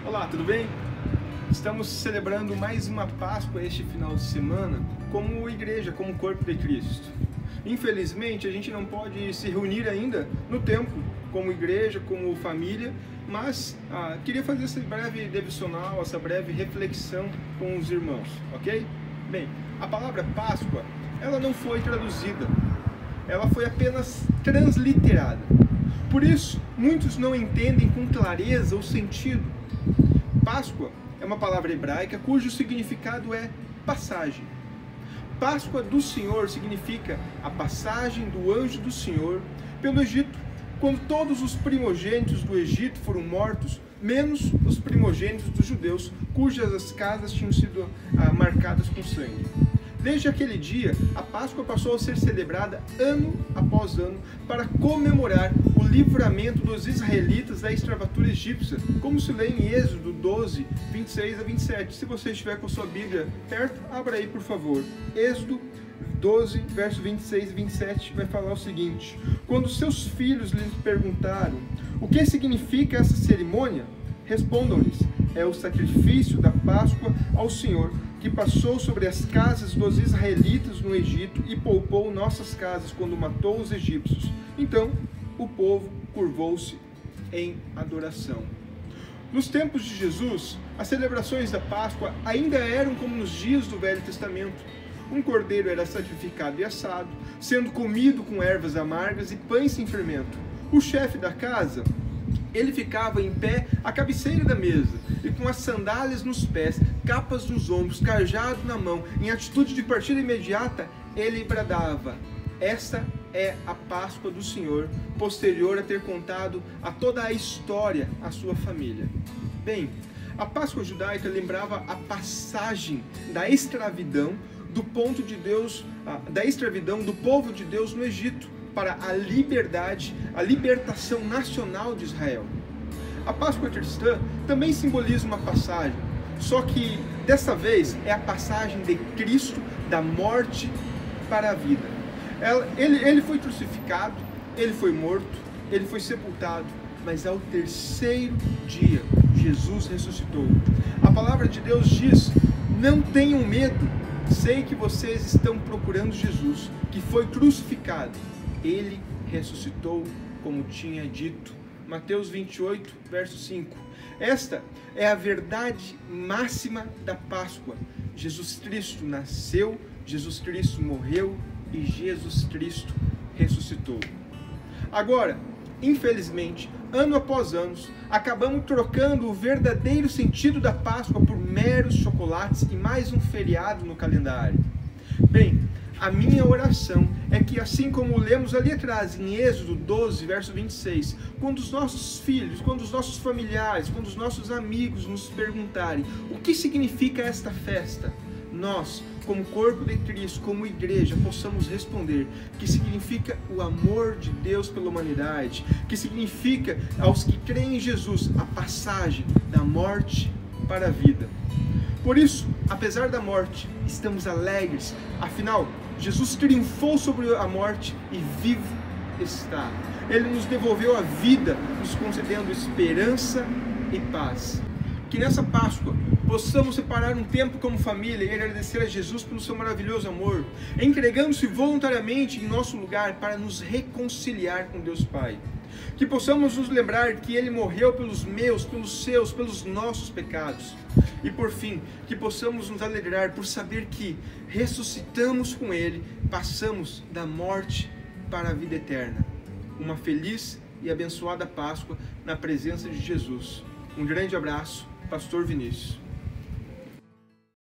Olá, tudo bem? Estamos celebrando mais uma Páscoa este final de semana como igreja, como corpo de Cristo. Infelizmente, a gente não pode se reunir ainda no templo, como igreja, como família, mas queria fazer esse breve devocional, essa breve reflexão com os irmãos, ok? Bem, a palavra Páscoa, ela não foi traduzida, ela foi apenas transliterada. Por isso, muitos não entendem com clareza o sentido. Páscoa é uma palavra hebraica cujo significado é passagem. Páscoa do Senhor significa a passagem do anjo do Senhor pelo Egito, quando todos os primogênitos do Egito foram mortos, menos os primogênitos dos judeus, cujas casas tinham sido marcadas com sangue. Desde aquele dia, a Páscoa passou a ser celebrada ano após ano para comemorar o livramento dos israelitas da escravatura egípcia, como se lê em Êxodo 12, 26 a 27. Se você estiver com sua Bíblia perto, abra aí, por favor. Êxodo 12, verso 26 e 27 vai falar o seguinte: quando seus filhos lhes perguntaram o que significa essa cerimônia, respondam-lhes: é o sacrifício da Páscoa ao Senhor, que passou sobre as casas dos israelitas no Egito e poupou nossas casas quando matou os egípcios. Então o povo curvou-se em adoração. Nos tempos de Jesus, as celebrações da Páscoa ainda eram como nos dias do Velho Testamento. Um cordeiro era sacrificado e assado, sendo comido com ervas amargas e pães sem fermento. O chefe da casa, ele ficava em pé à cabeceira da mesa, e com as sandálias nos pés, capas nos ombros, cajado na mão, em atitude de partida imediata, ele bradava: esta é a Páscoa do Senhor, posterior a ter contado a toda a história à sua família. Bem, a Páscoa judaica lembrava a passagem da escravidão do ponto de Deus, da escravidão do povo de Deus no Egito, para a liberdade, a libertação nacional de Israel. A Páscoa cristã também simboliza uma passagem, só que dessa vez é a passagem de Cristo da morte para a vida. Ele foi crucificado, ele foi morto, ele foi sepultado, mas ao terceiro dia Jesus ressuscitou. A palavra de Deus diz: não tenham medo, sei que vocês estão procurando Jesus, que foi crucificado. Ele ressuscitou, como tinha dito. Mateus 28, verso 5. Esta é a verdade máxima da Páscoa. Jesus Cristo nasceu, Jesus Cristo morreu e Jesus Cristo ressuscitou. Agora, infelizmente, ano após ano, acabamos trocando o verdadeiro sentido da Páscoa por meros chocolates e mais um feriado no calendário. Bem, a minha oração é que, assim como lemos ali atrás, em Êxodo 12, verso 26, quando os nossos filhos, quando os nossos familiares, quando os nossos amigos nos perguntarem o que significa esta festa, nós, como corpo de Cristo, como igreja, possamos responder que significa o amor de Deus pela humanidade, que significa, aos que creem em Jesus, a passagem da morte para a vida. Por isso, apesar da morte, estamos alegres, afinal, Jesus triunfou sobre a morte e vivo está. Ele nos devolveu a vida, nos concedendo esperança e paz. Que nessa Páscoa possamos separar um tempo como família e agradecer a Jesus pelo seu maravilhoso amor, entregando-se voluntariamente em nosso lugar para nos reconciliar com Deus Pai. Que possamos nos lembrar que Ele morreu pelos meus, pelos seus, pelos nossos pecados. E por fim, que possamos nos alegrar por saber que ressuscitamos com Ele, passamos da morte para a vida eterna. Uma feliz e abençoada Páscoa na presença de Jesus. Um grande abraço, Pastor Vinícius.